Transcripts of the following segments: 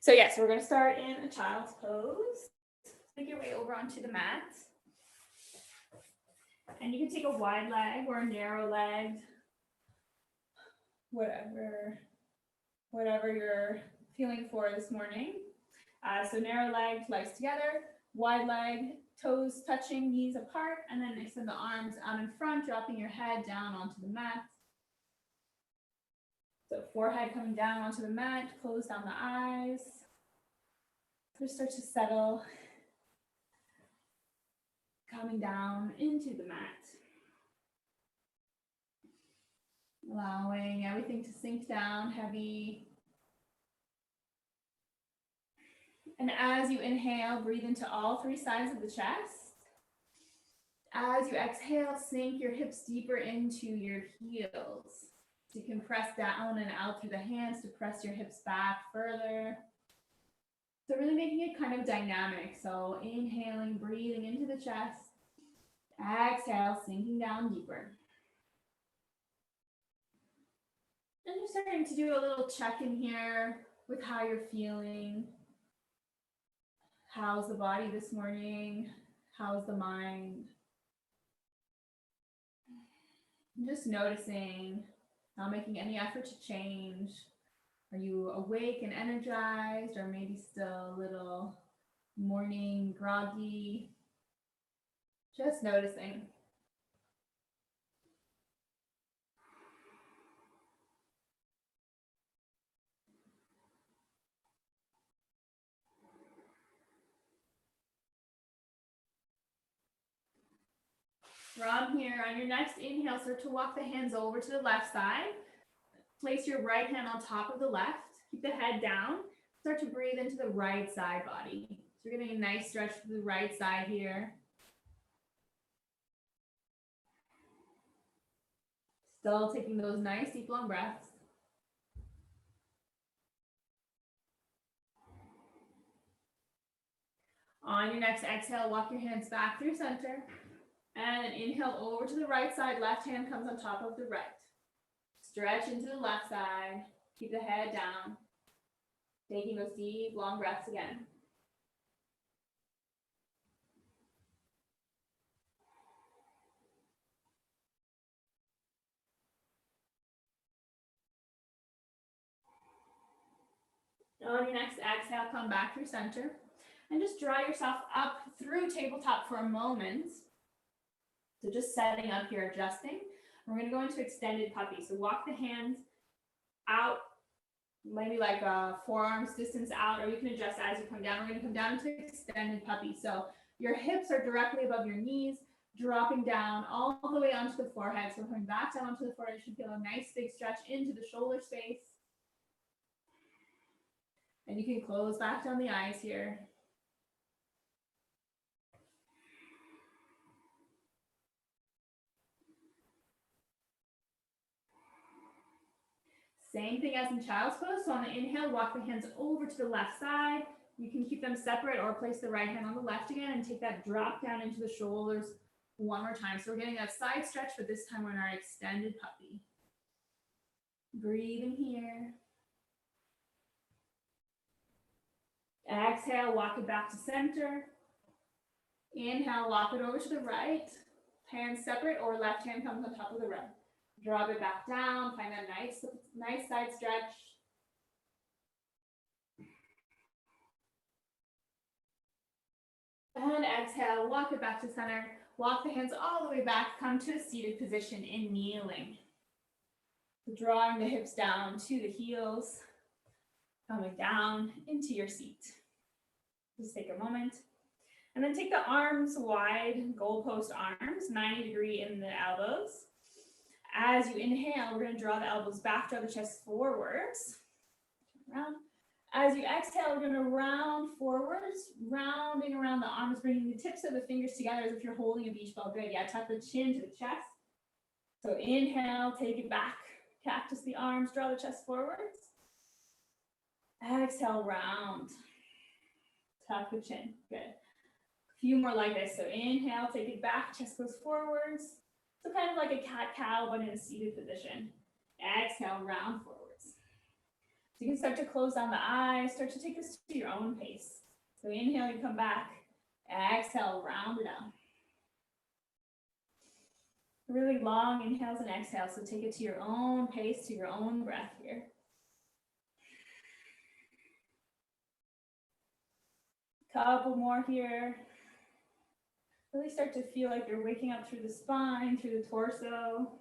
So yes, we're going to start in a child's pose. Make your way over onto the mat. And you can take a wide leg or a narrow legged, whatever you're feeling for this morning. So narrow leg, legs together, wide leg, toes touching, knees apart, and then extend the arms out in front, dropping your head down onto the mat. So forehead coming down onto the mat, close down the eyes. Just start to settle, coming down into the mat. Allowing everything to sink down heavy. And as you inhale, breathe into all three sides of the chest. As you exhale, sink your hips deeper into your heels. So you can press down and out through the hands to press your hips back further. So really making it kind of dynamic. So inhaling, breathing into the chest. Exhale, sinking down deeper. And you're starting to do a little check-in here with how you're feeling. How's the body this morning? How's the mind? Just noticing, not making any effort to change. Are you awake and energized, or maybe still a little morning groggy? Just noticing. From here, on your next inhale, start to walk the hands over to the left side. Place your right hand on top of the left. Keep the head down. Start to breathe into the right side body. So you're getting a nice stretch to the right side here. Still taking those nice deep long breaths. On your next exhale, walk your hands back through center. And inhale over to the right side. Left hand comes on top of the right. Stretch into the left side. Keep the head down. Taking those deep, long breaths again. On your next exhale, come back through center. And just draw yourself up through tabletop for a moment. So just setting up here, adjusting. We're going to go into extended puppy. So walk the hands out, maybe like forearms distance out, or you can adjust as you come down. We're going to come down into extended puppy. So your hips are directly above your knees, dropping down all the way onto the forehead. So we're coming back down onto the forehead. You should feel a nice big stretch into the shoulder space. And you can close back down the eyes here. Same thing as in child's pose. So on the inhale, walk the hands over to the left side. You can keep them separate or place the right hand on the left again and take that drop down into the shoulders one more time. So we're getting that side stretch, but this time we're in our extended puppy. Breathing here. Exhale, walk it back to center. Inhale, walk it over to the right. Hands separate or left hand comes on top of the right. Drop it back down. Find that nice side stretch. And exhale, walk it back to center. Walk the hands all the way back. Come to a seated position in kneeling. Drawing the hips down to the heels. Coming down into your seat. Just take a moment. And then take the arms wide, goalpost arms, 90-degree in the elbows. As you inhale, we're going to draw the elbows back, draw the chest forwards. Turn around. As you exhale, we're going to round forwards, rounding around the arms, bringing the tips of the fingers together as if you're holding a beach ball. Good. Yeah, tuck the chin to the chest. So inhale, take it back. Cactus the arms, draw the chest forwards. Exhale, round. Tuck the chin. Good. A few more like this. So inhale, take it back, chest goes forwards. So kind of like a cat-cow, but in a seated position. Exhale, round forwards. So you can start to close down the eyes, start to take this to your own pace. So inhale, you come back. Exhale, round it out. Really long inhales and exhales, so take it to your own pace, to your own breath here. Couple more here. Really start to feel like you're waking up through the spine, through the torso.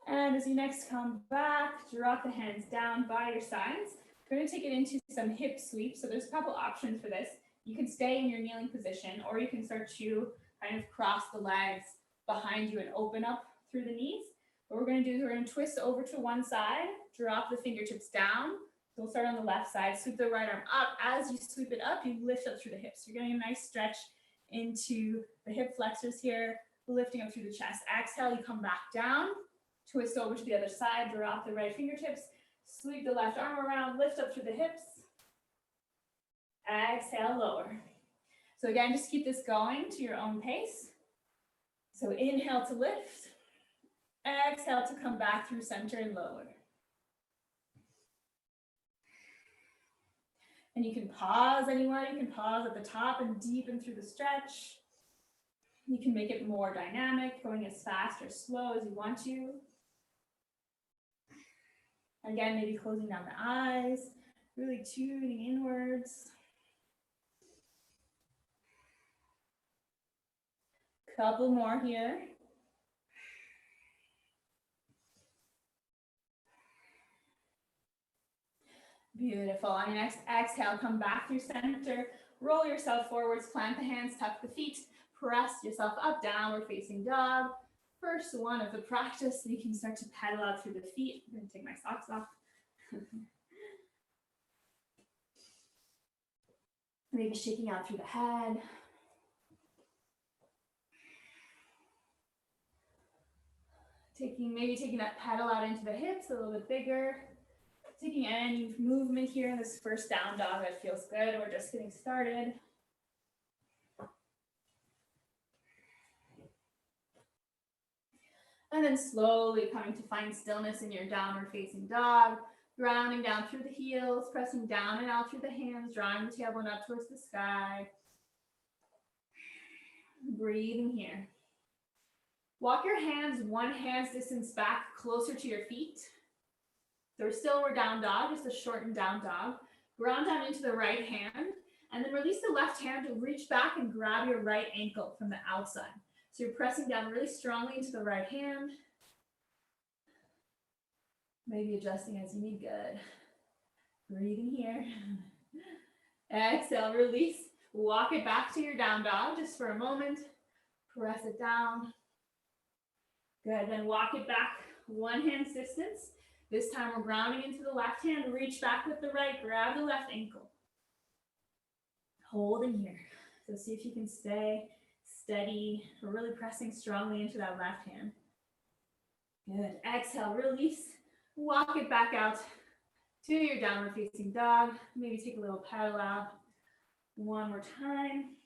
And as you next come back, drop the hands down by your sides. We're going to take it into some hip sweeps. So there's a couple options for this. You can stay in your kneeling position, or you can start to kind of cross the legs behind you and open up through the knees. What we're going to do is we're going to twist over to one side, drop the fingertips down. So we'll start on the left side, sweep the right arm up. As you sweep it up, you lift up through the hips. You're getting a nice stretch into the hip flexors here, lifting up through the chest. Exhale, you come back down, twist over to the other side, drop the right fingertips, sweep the left arm around, lift up through the hips. Exhale, lower. So again, just keep this going to your own pace. So inhale to lift, exhale to come back through center and lower. And you can pause anywhere, you can pause at the top and deepen through the stretch. You can make it more dynamic, going as fast or slow as you want to. Again, maybe closing down the eyes, really tuning inwards. Couple more here. Beautiful. On your next exhale, come back through center, roll yourself forwards, plant the hands, tuck the feet, press yourself up, downward facing dog. First one of the practice, you can start to pedal out through the feet. I'm going to take my socks off. Maybe shaking out through the head. Maybe taking that pedal out into the hips a little bit bigger. Taking any movement here in this first down dog that feels good. We're just getting started. And then slowly coming to find stillness in your downward facing dog, grounding down through the heels, pressing down and out through the hands, drawing the tailbone up towards the sky. Breathing here. Walk your hands one hand's distance back closer to your feet. So we're down dog, just a shortened down dog. Ground down into the right hand, and then release the left hand to reach back and grab your right ankle from the outside. So you're pressing down really strongly into the right hand. Maybe adjusting as you need, good. Breathing here. Exhale, release. Walk it back to your down dog just for a moment. Press it down. Good, then walk it back one hand's distance. This time we're grounding into the left hand, reach back with the right, grab the left ankle. Holding here. So see if you can stay steady. We're really pressing strongly into that left hand. Good, exhale, release. Walk it back out to your downward facing dog. Maybe take a little pedal out. One more time.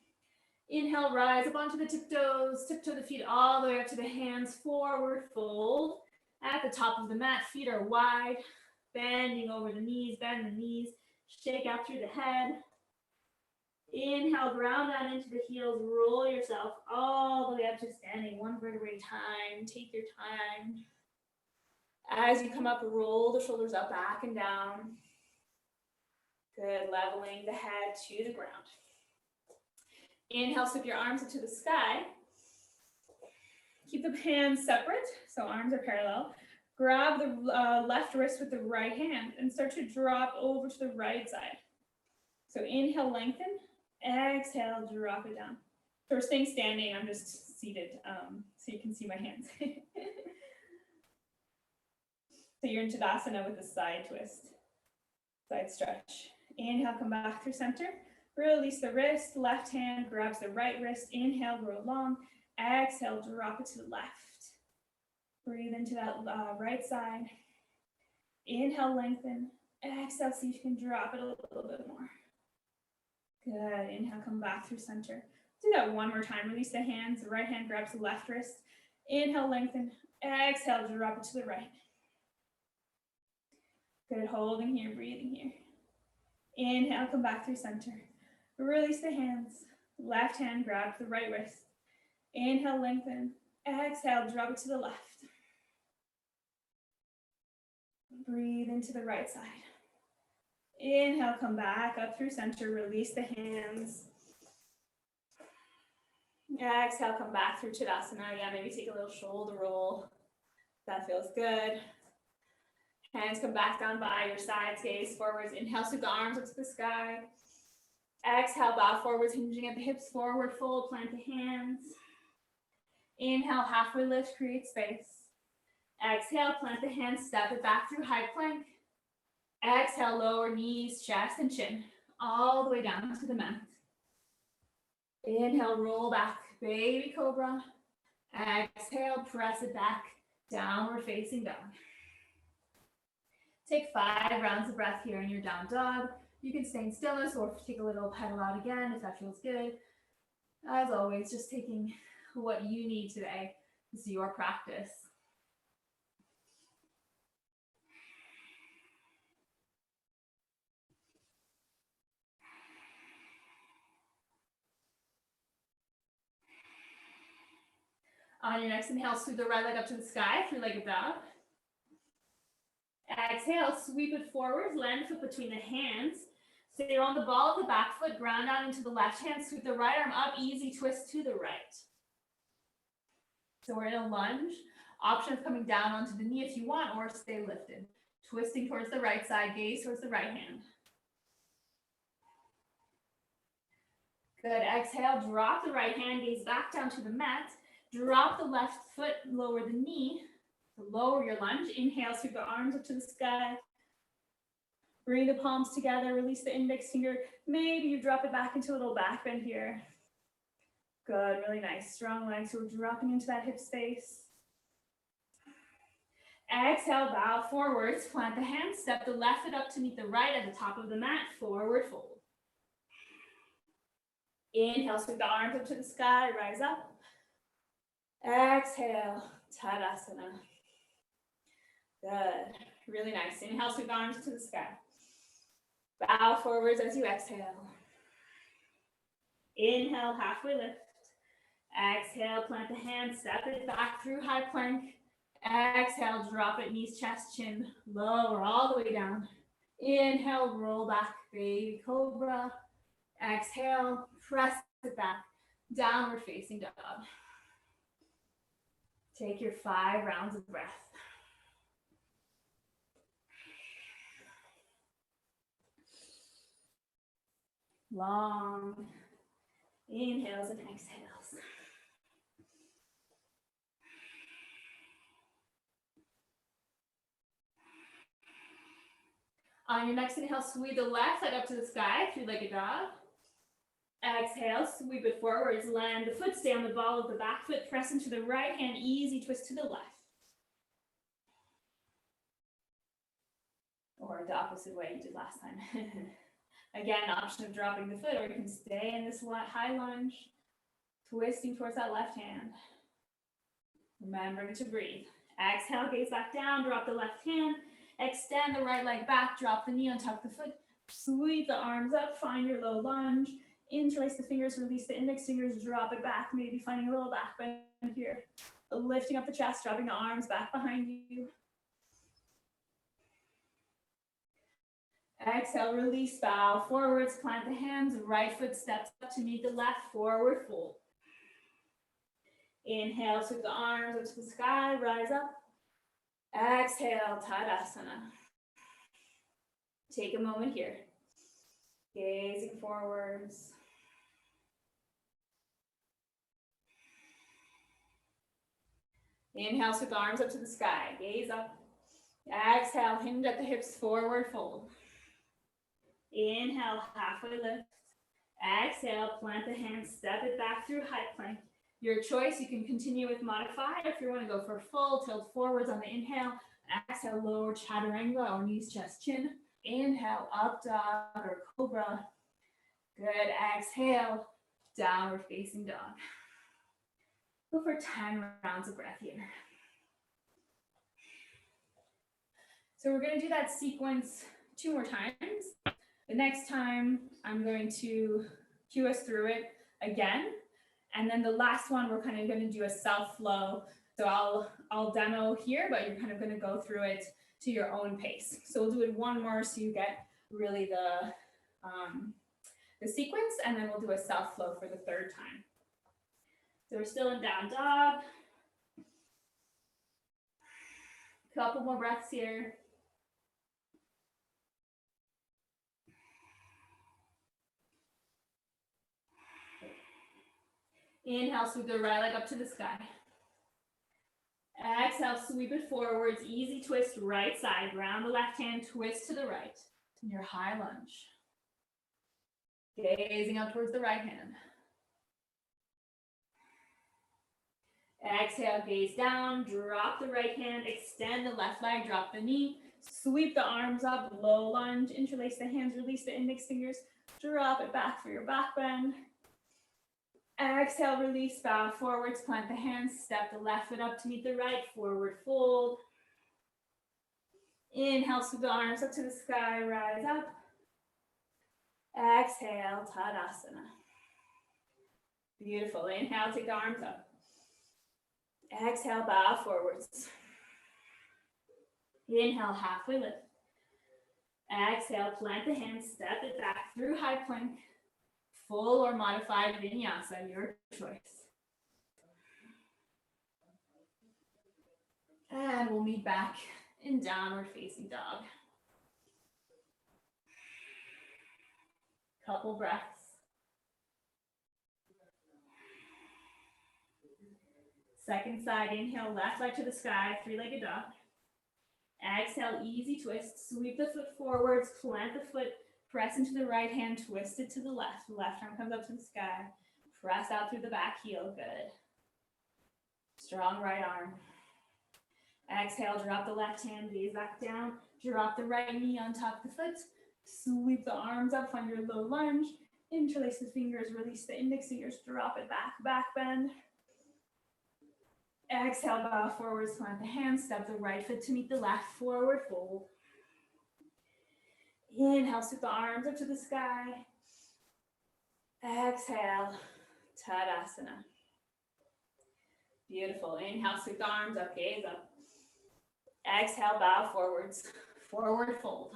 Inhale, rise up onto the tiptoes, tiptoe the feet all the way up to the hands, forward fold. At the top of the mat, feet are wide, bending over the knees, bend the knees, shake out through the head. Inhale, ground down into the heels, roll yourself all the way up to standing, one vertebrae at a time, take your time. As you come up, roll the shoulders up, back and down. Good, leveling the head to the ground. Inhale, sweep your arms into the sky. Keep the hands separate, so arms are parallel. Grab the left wrist with the right hand and start to drop over to the right side. So inhale, lengthen. Exhale, drop it down. So we're staying standing. I'm just seated so you can see my hands. So you're in Tadasana with a side twist, side stretch. Inhale, come back through center. Release the wrist, left hand grabs the right wrist. Inhale, grow long. Exhale, drop it to the left. Breathe into that right side. Inhale, lengthen. Exhale, see if you can drop it a little bit more. Good, inhale, come back through center. Do that one more time. Release the hands, the right hand grabs the left wrist. Inhale, lengthen. Exhale, drop it to the right. Good, holding here, breathing here. Inhale, come back through center. Release the hands. Left hand grab the right wrist. Inhale, lengthen. Exhale, drop it to the left. Breathe into the right side. Inhale, come back up through center. Release the hands. Exhale, come back through Tadasana. Yeah, maybe take a little shoulder roll. That feels good. Hands come back down by your sides, gaze forwards. Inhale, sweep the arms up to the sky. Exhale, bow forwards, hinging at the hips, forward fold, plant the hands. Inhale, halfway lift, create space. Exhale, plant the hands, step it back through high plank. Exhale, lower knees, chest, and chin, all the way down to the mat. Inhale, roll back, baby cobra. Exhale, press it back, downward facing dog. Take 5 rounds of breath here in your down dog. You can stay in stillness or take a little pedal out again if that feels good. As always, just taking what you need today. This is your practice. On your next inhale, sweep the right leg up to the sky, 3-legged dog. Exhale, sweep it forward, land the foot between the hands. So you're on the ball of the back foot, ground out into the left hand, sweep the right arm up, easy twist to the right. So we're in a lunge. Option of coming down onto the knee if you want, or stay lifted. Twisting towards the right side, gaze towards the right hand. Good, exhale, drop the right hand, gaze back down to the mat. Drop the left foot, lower the knee. Lower your lunge. Inhale, sweep the arms up to the sky. Bring the palms together, release the index finger. Maybe you drop it back into a little back bend here. Good, really nice. Strong legs. So we're dropping into that hip space. Exhale, bow forwards, plant the hands, step the left foot up to meet the right at the top of the mat, forward fold. Inhale, sweep the arms up to the sky, rise up. Exhale, Tadasana. Good, really nice. Inhale, sweep the arms to the sky. Bow forwards as you exhale. Inhale, halfway lift. Exhale, plant the hands, step it back through high plank. Exhale, drop it, knees, chest, chin, lower all the way down. Inhale, roll back, baby cobra. Exhale, press it back, downward facing dog. Take your 5 rounds of breath. Long inhales and exhales. On your next inhale, sweep the left side up to the sky, 3-legged dog. Exhale, sweep it forwards, land the foot, stay on the ball of the back foot, press into the right hand, easy twist to the left. Or the opposite way you did last time. Again, option of dropping the foot, or you can stay in this high lunge, twisting towards that left hand. Remembering to breathe. Exhale, gaze back down, drop the left hand, extend the right leg back, drop the knee, untuck the foot, sweep the arms up, find your low lunge, interlace the fingers, release the index fingers, drop it back, maybe finding a little back bend here. Lifting up the chest, dropping the arms back behind you. Exhale, release, bow forwards, plant the hands, right foot steps up to meet the left, forward fold. Inhale, sweep the arms up to the sky, rise up. Exhale, Tadasana. Take a moment here. Gazing forwards. Inhale, sweep the arms up to the sky, gaze up. Exhale, hinge at the hips, forward fold. Inhale, halfway lift. Exhale, plant the hands, step it back through high plank. Your choice, you can continue with modify if you want to go for full tilt forwards on the inhale. Exhale, lower chaturanga or knees, chest, chin. Inhale, up dog or cobra. Good, exhale, downward facing dog. Go for 10 rounds of breath here. So we're going to do that sequence 2 more times. The next time I'm going to cue us through it again. And then the last one, we're kind of going to do a self flow. So I'll demo here, but you're kind of going to go through it to your own pace. So we'll do it one more so you get really the sequence, and then we'll do a self flow for the 3rd time. So we're still in down dog. Couple more breaths here. Inhale, sweep the right leg up to the sky. Exhale, sweep it forwards. Easy twist, right side. Round the left hand, twist to the right. In your high lunge. Gazing up towards the right hand. Exhale, gaze down, drop the right hand, extend the left leg, drop the knee, sweep the arms up, low lunge, interlace the hands, release the index fingers, drop it back for your back bend. Exhale, release, bow forwards, plant the hands, step the left foot up to meet the right, forward fold. Inhale, sweep the arms up to the sky, rise up. Exhale, Tadasana. Beautiful. Inhale, take the arms up. Exhale, bow forwards. Inhale, halfway lift. Exhale, plant the hands, step it back through high plank. Full or modified vinyasa, your choice. And we'll meet back in downward facing dog. Couple breaths. Second side, inhale, left leg to the sky, 3-legged dog. Exhale, easy twist. Sweep the foot forwards, plant the foot, press into the right hand, twist it to the left. Left arm comes up to the sky. Press out through the back heel, good. Strong right arm. Exhale, drop the left hand, gaze back down. Drop the right knee on top of the foot. Sweep the arms up, find your low lunge. Interlace the fingers, release the index fingers, drop it back, back bend. Exhale, bow forwards, plant the hands, step the right foot to meet the left, forward fold. Inhale, sweep the arms up to the sky. Exhale, Tadasana. Beautiful. Inhale, sweep the arms up, gaze up. Exhale, bow forwards, forward fold.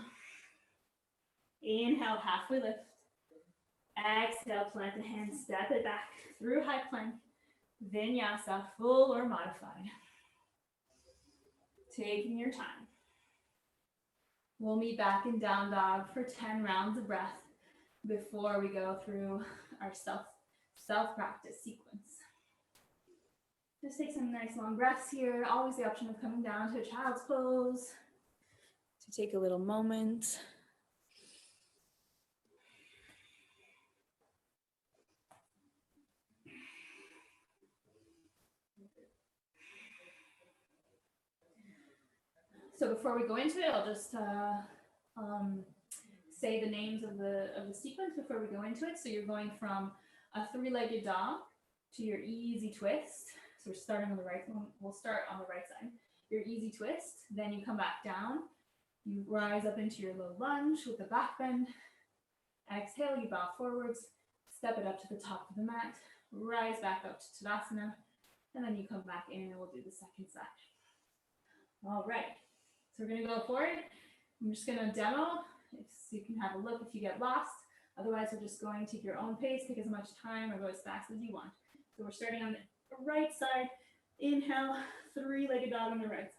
Inhale, halfway lift. Exhale, plant the hands, step it back through high plank. Vinyasa, full or modified. Taking your time. We'll meet back in down dog for 10 rounds of breath before we go through our self-practice sequence. Just take some nice long breaths here. Always the option of coming down to a child's pose. To take a little moment. So before we go into it, I'll just say the names of the sequence before we go into it. So you're going from a 3-legged dog to your easy twist. So we're starting on the right one. We'll start on the right side. Your easy twist. Then you come back down. You rise up into your low lunge with the back bend. Exhale, you bow forwards. Step it up to the top of the mat. Rise back up to Tadasana. And then you come back in and we'll do the second side. All right. So we're going to go for it. I'm just going to demo so you can have a look if you get lost. Otherwise, we're just going to take your own pace, take as much time, or go as fast as you want. So we're starting on the right side. Inhale, 3-legged dog on the right side.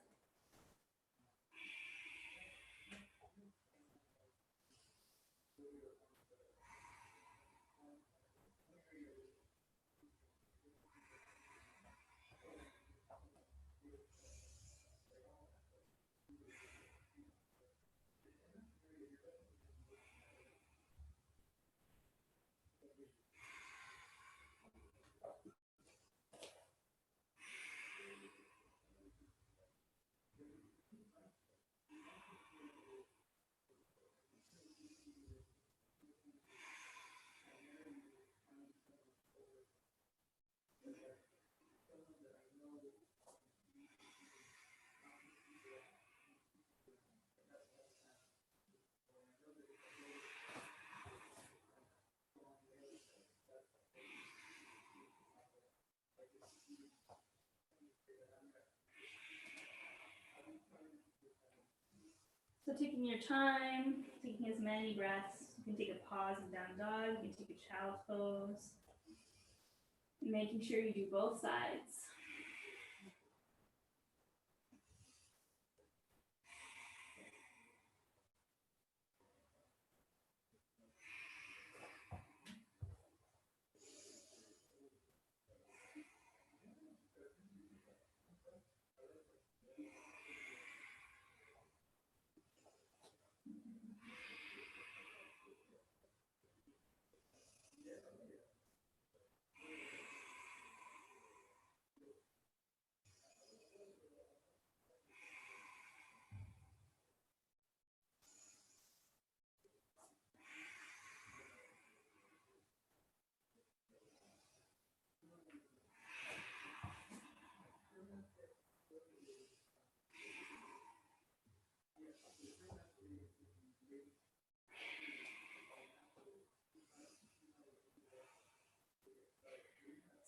So taking your time, taking as many breaths. You can take a pause in down dog. You can take a child's pose. Making sure you do both sides.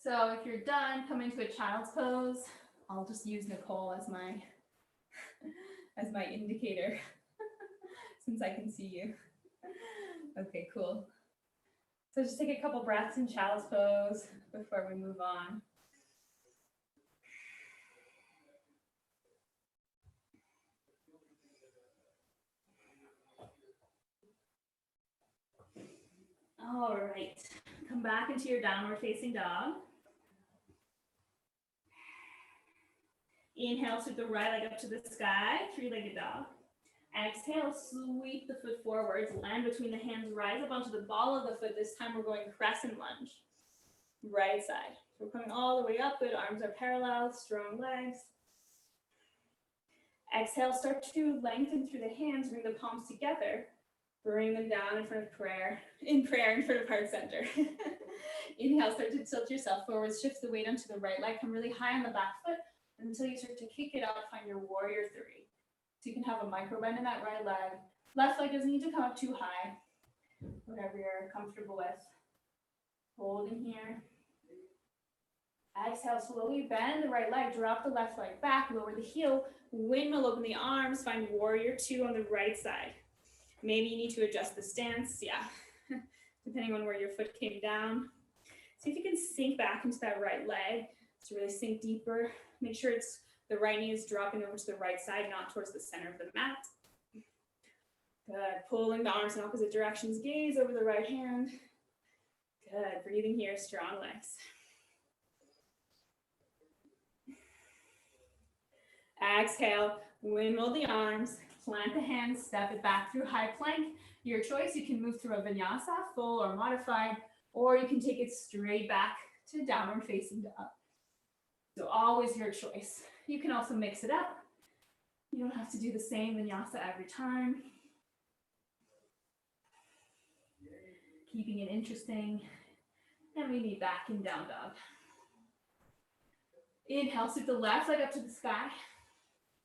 So if you're done, come into a child's pose. I'll just use Nicole as my indicator since I can see you. Okay, cool. So just take a couple breaths in child's pose before we move on. All right, come back into your downward facing dog. Inhale, sweep the right leg up to the sky, three-legged dog. Exhale, sweep the foot forwards, land between the hands, rise up onto the ball of the foot. This time we're going crescent lunge, right side. So we're coming all the way up, good, arms are parallel, strong legs. Exhale, start to lengthen through the hands, bring the palms together, bring them down in front of prayer, in front of heart center. Inhale, start to tilt yourself forwards, shift the weight onto the right leg, come really high on the back foot until you start to kick it up, find your warrior three. So you can have a micro bend in that right leg. Left leg doesn't need to come up too high, whatever you're comfortable with. Holding here. Exhale, slowly bend the right leg, drop the left leg back, lower the heel, windmill, open the arms, find warrior two on the right side. Maybe you need to adjust the stance, yeah, depending on where your foot came down. See if you can sink back into that right leg to really sink deeper. Make sure it's the right knee is dropping over to the right side, not towards the center of the mat. Good, pulling the arms in opposite directions, gaze over the right hand. Good, breathing here, strong legs. Exhale, windmill the arms, plant the hands, step it back through high plank. Your choice, you can move through a vinyasa, full or modified, or you can take it straight back to downward facing dog. So always your choice. You can also mix it up. You don't have to do the same vinyasa every time. Keeping it interesting. And we meet back in down dog. Inhale, sweep the left leg up to the sky.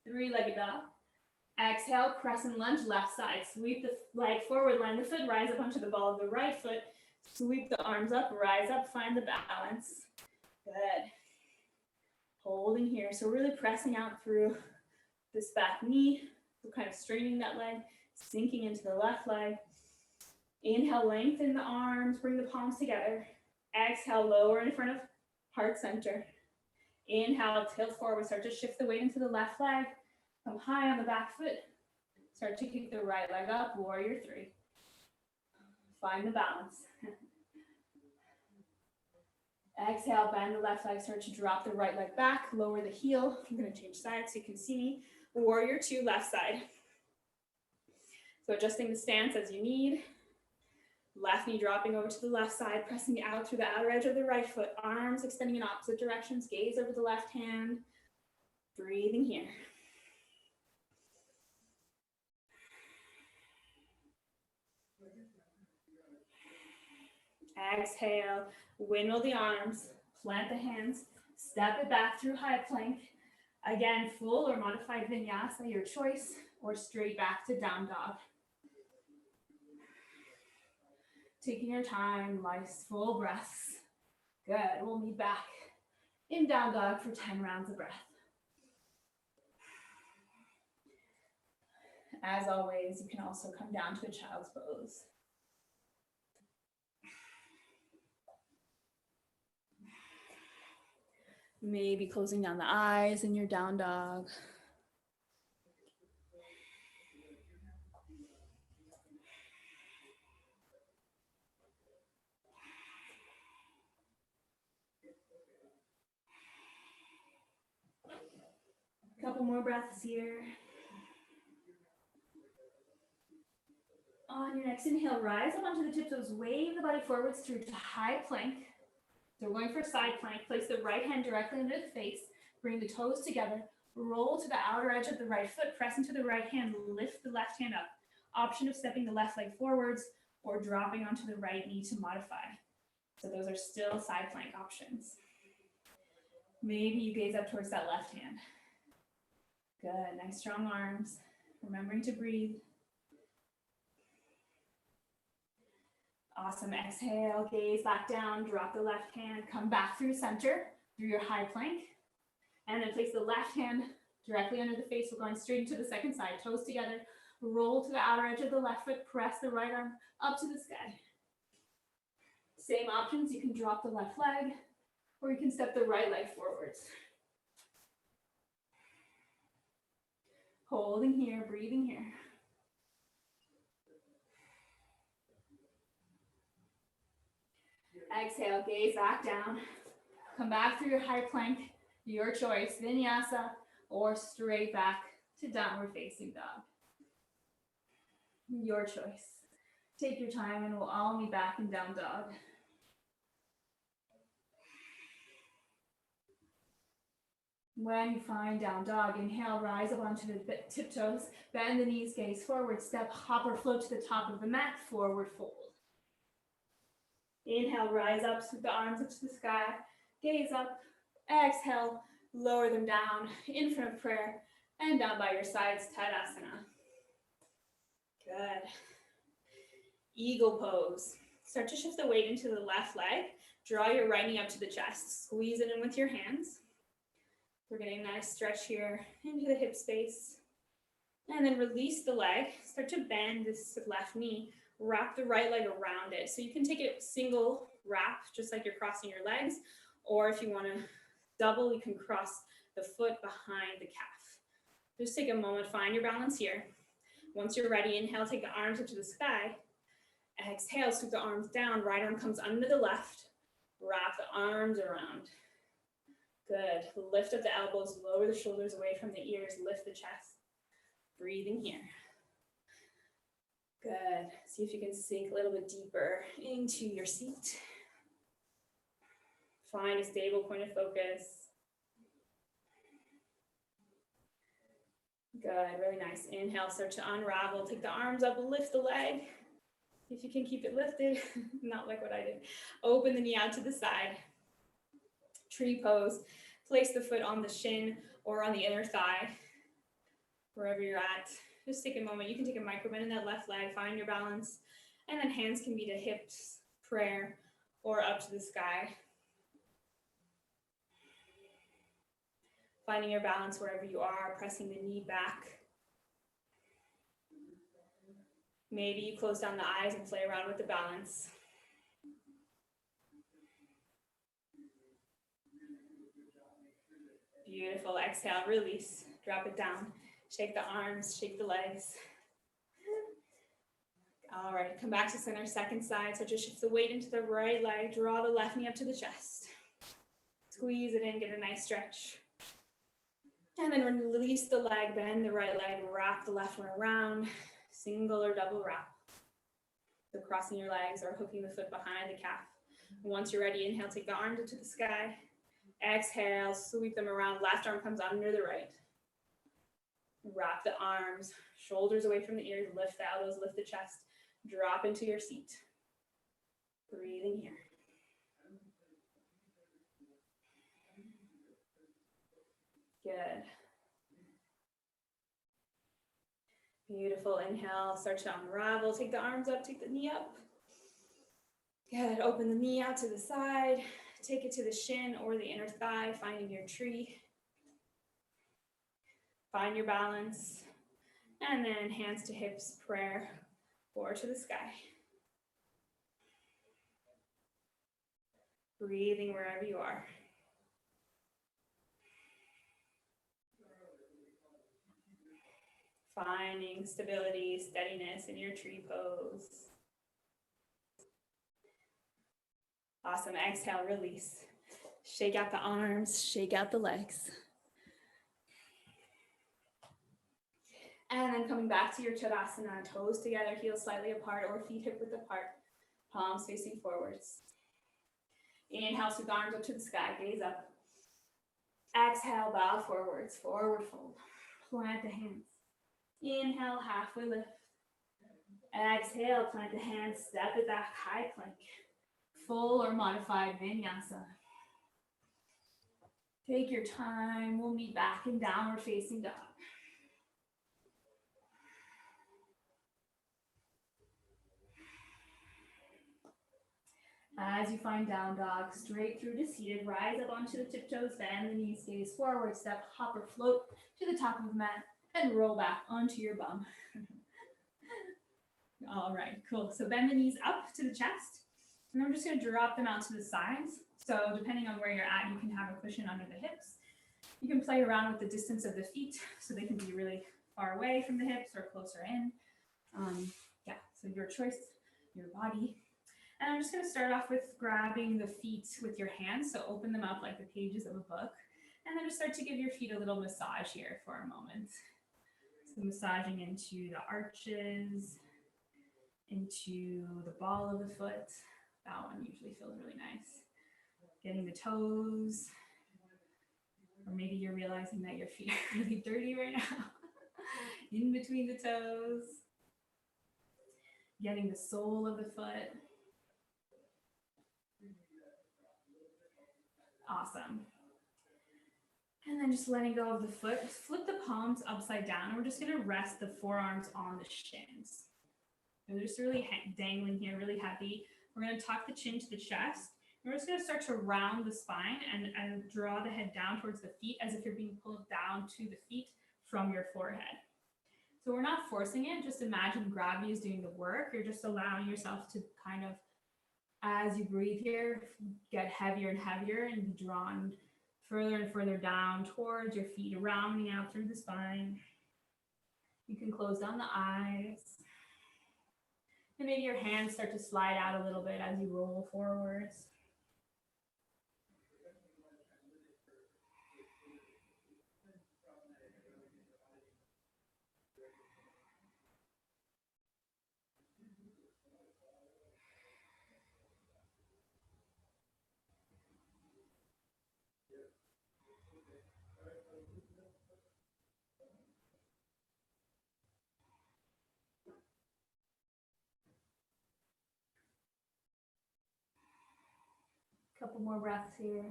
Three-legged dog. Exhale, crescent lunge, left side. Sweep the leg forward, land the foot, rise up onto the ball of the right foot. Sweep the arms up, rise up, find the balance. Good. Holding here. So really pressing out through this back knee. So kind of straightening that leg, sinking into the left leg. Inhale, lengthen the arms, bring the palms together. Exhale, lower in front of heart center. Inhale, tilt forward, start to shift the weight into the left leg. Come high on the back foot. Start to kick the right leg up, warrior three. Find the balance. Exhale, bend the left leg, start to drop the right leg back, lower the heel. I'm gonna change sides so you can see me. Warrior two, left side. So adjusting the stance as you need. Left knee dropping over to the left side, pressing out through the outer edge of the right foot. Arms extending in opposite directions, gaze over the left hand. Breathing here. Exhale, windmill the arms, plant the hands, step it back through high plank. Again, full or modified vinyasa, your choice, or straight back to down dog. Taking your time, nice full breaths. Good, we'll meet back in down dog for 10 rounds of breath. As always, you can also come down to a child's pose. Maybe closing down the eyes in your down dog. Couple more breaths here. On your next inhale, rise up onto the tiptoes, wave the body forwards through to high plank. So we're going for side plank. Place the right hand directly under the face. Bring the toes together. Roll to the outer edge of the right foot. Press into the right hand. Lift the left hand up. Option of stepping the left leg forwards or dropping onto the right knee to modify. So those are still side plank options. Maybe you gaze up towards that left hand. Good, nice strong arms. Remembering to breathe. Awesome, exhale, gaze back down, drop the left hand, come back through center, through your high plank, and then place the left hand directly under the face. We're going straight into the second side, toes together, roll to the outer edge of the left foot, press the right arm up to the sky. Same options, you can drop the left leg, or you can step the right leg forwards. Holding here, breathing here. Exhale, gaze back down. Come back through your high plank, your choice, vinyasa, or straight back to downward facing dog. Your choice. Take your time and we'll all meet back in down dog. When you find down dog, inhale, rise up onto the tiptoes, bend the knees, gaze forward, step, hop or float to the top of the mat, forward fold. Inhale, rise up, sweep the arms up to the sky, gaze up, exhale, lower them down, in front of prayer, and down by your sides, Tadasana. Good. Eagle pose. Start to shift the weight into the left leg, draw your right knee up to the chest, squeeze it in with your hands. We're getting a nice stretch here into the hip space. And then release the leg, start to bend this left knee, wrap the right leg around it. So you can take it single wrap, just like you're crossing your legs, or if you want to double, you can cross the foot behind the calf. Just take a moment, find your balance here. Once you're ready, inhale, take the arms up to the sky. Exhale, sweep the arms down, right arm comes under the left, wrap the arms around. Good, lift up the elbows, lower the shoulders away from the ears, lift the chest. Breathing here. Good. See if you can sink a little bit deeper into your seat. Find a stable point of focus. Good, really nice. Inhale, start to unravel. Take the arms up, lift the leg. If you can keep it lifted, not like what I did. Open the knee out to the side. Tree pose. Place the foot on the shin or on the inner thigh, wherever you're at. Just take a moment. You can take a micro bend in that left leg, find your balance, and then hands can be to hips, prayer, or up to the sky. Finding your balance wherever you are, pressing the knee back. Maybe you close down the eyes and play around with the balance. Beautiful. Exhale, release, drop it down. Shake the arms, shake the legs. All right, come back to center, second side. So just shift the weight into the right leg, draw the left knee up to the chest. Squeeze it in, get a nice stretch. And then release the leg, bend the right leg, wrap the left one around, single or double wrap. So crossing your legs or hooking the foot behind the calf. Once you're ready, inhale, take the arms up to the sky. Exhale, sweep them around. Left arm comes under the right. Wrap the arms, shoulders away from the ears, lift the elbows, lift the chest, drop into your seat. Breathing here. Good. Beautiful. Inhale, start to unravel. Take the arms up, take the knee up. Good. Open the knee out to the side. Take it to the shin or the inner thigh, finding your tree. Find your balance. And then hands to hips, prayer, or to the sky. Breathing wherever you are. Finding stability, steadiness in your tree pose. Awesome. Exhale, release. Shake out the arms, shake out the legs. And then coming back to your Tadasana, toes together, heels slightly apart or feet hip width apart, palms facing forwards. Inhale, sweep the arms up to the sky, gaze up. Exhale, bow forwards, forward fold. Plant the hands. Inhale, halfway lift. Exhale, plant the hands, step it back, high plank. Full or modified vinyasa. Take your time. We'll meet back in downward facing dog. As you find down dog, straight through to seated, rise up onto the tiptoes, bend the knees, gaze forward, step, hop or float to the top of the mat, and roll back onto your bum. All right, cool. So bend the knees up to the chest, and I'm just going to drop them out to the sides. So depending on where you're at, you can have a cushion under the hips. You can play around with the distance of the feet, so they can be really far away from the hips or closer in. Yeah, so your choice, your body. And I'm just going to start off with grabbing the feet with your hands. So open them up like the pages of a book. And then just start to give your feet a little massage here for a moment. So massaging into the arches, into the ball of the foot. That one usually feels really nice. Getting the toes. Or maybe you're realizing that your feet are really dirty right now. In between the toes. Getting the sole of the foot. Awesome. And then just letting go of the foot. Flip the palms upside down. And we're just going to rest the forearms on the shins. They're just really dangling here, really heavy. We're going to tuck the chin to the chest. We're just going to start to round the spine and draw the head down towards the feet as if you're being pulled down to the feet from your forehead. So we're not forcing it. Just imagine gravity is doing the work. You're just allowing yourself to kind of, as you breathe here, get heavier and heavier and be drawn further and further down towards your feet, rounding out through the spine. You can close down the eyes. And maybe your hands start to slide out a little bit as you roll forwards. Couple more breaths here.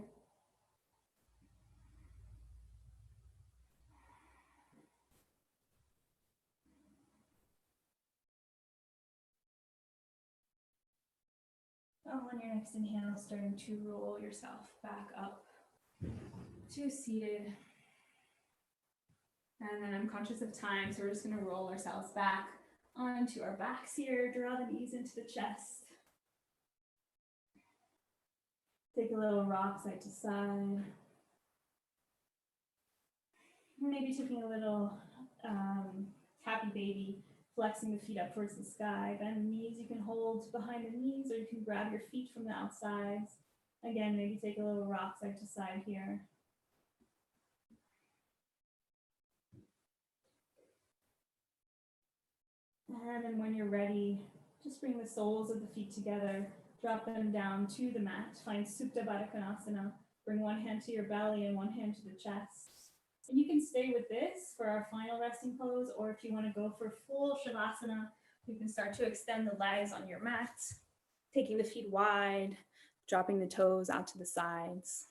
On your next inhale, starting to roll yourself back up to seated. And then I'm conscious of time, so we're just going to roll ourselves back onto our backs here. Draw the knees into the chest. Take a little rock side to side. Maybe taking a little happy baby, flexing the feet up towards the sky. Bend the knees, you can hold behind the knees or you can grab your feet from the outsides. Again, maybe take a little rock side to side here. And then when you're ready, just bring the soles of the feet together. Drop them down to the mat. Find Supta Baddha Konasana. Bring one hand to your belly and one hand to the chest. And you can stay with this for our final resting pose, or if you want to go for full Shavasana, you can start to extend the legs on your mat, taking the feet wide, dropping the toes out to the sides.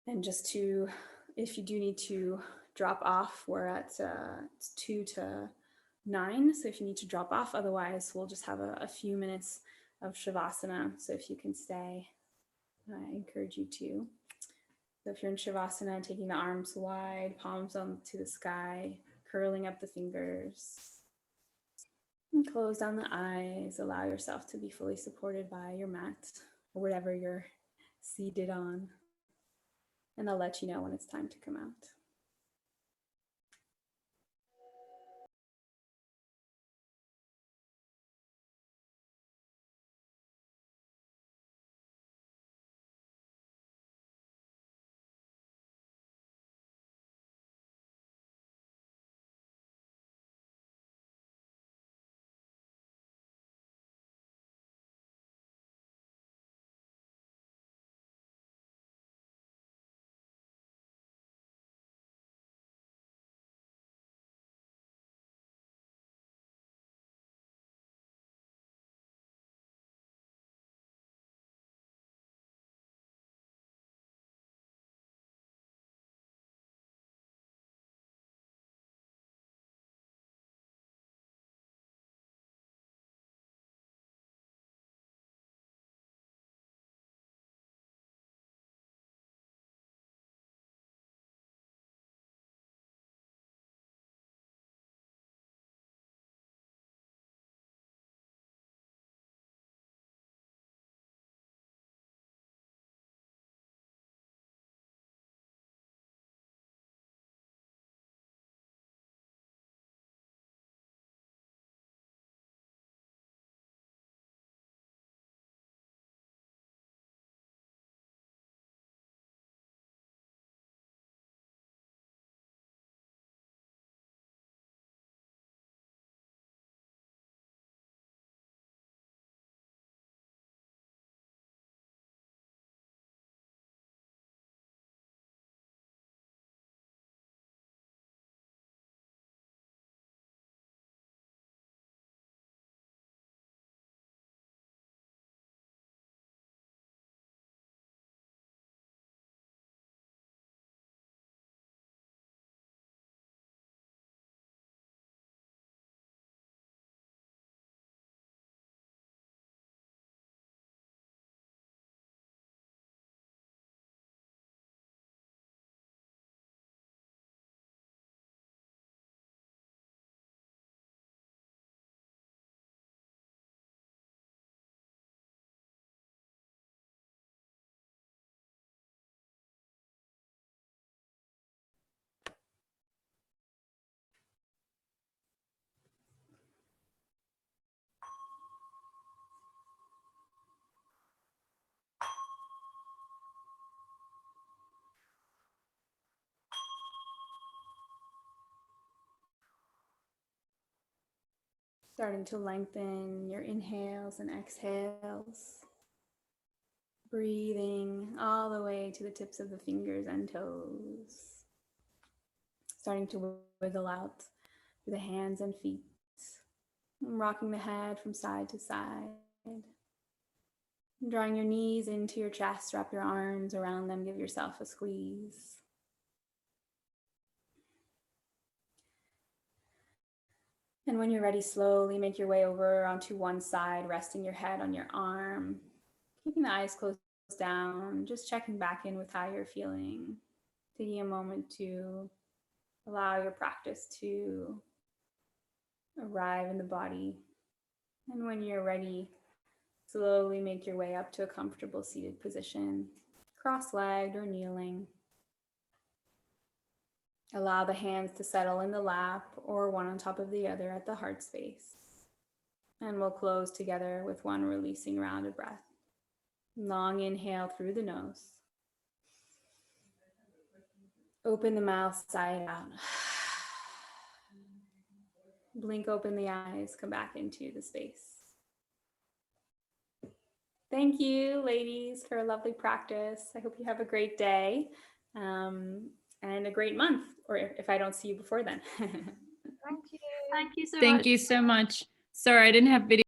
And just to, if you do need to drop off, we're at 2 to 9. So if you need to drop off, otherwise we'll just have a few minutes of Shavasana. So if you can stay, I encourage you to. So if you're in Shavasana, taking the arms wide, palms on to the sky, curling up the fingers. And close down the eyes. Allow yourself to be fully supported by your mat or whatever you're seated on. And I'll let you know when it's time to come out. Starting to lengthen your inhales and exhales. Breathing all the way to the tips of the fingers and toes. Starting to wiggle out through the hands and feet. Rocking the head from side to side. Drawing your knees into your chest, wrap your arms around them, give yourself a squeeze. And when you're ready, slowly make your way over onto one side, resting your head on your arm, keeping the eyes closed down, just checking back in with how you're feeling, taking a moment to allow your practice to arrive in the body. And when you're ready, slowly make your way up to a comfortable seated position, cross-legged or kneeling. Allow the hands to settle in the lap or one on top of the other at the heart space. And we'll close together with one releasing rounded breath. Long inhale through the nose. Open the mouth side out. Blink open the eyes, come back into the space. Thank you, ladies, for a lovely practice. I hope you have a great day and a great month, or if I don't see you before then. Thank you. Thank you so much. Thank you so much. Sorry, I didn't have video.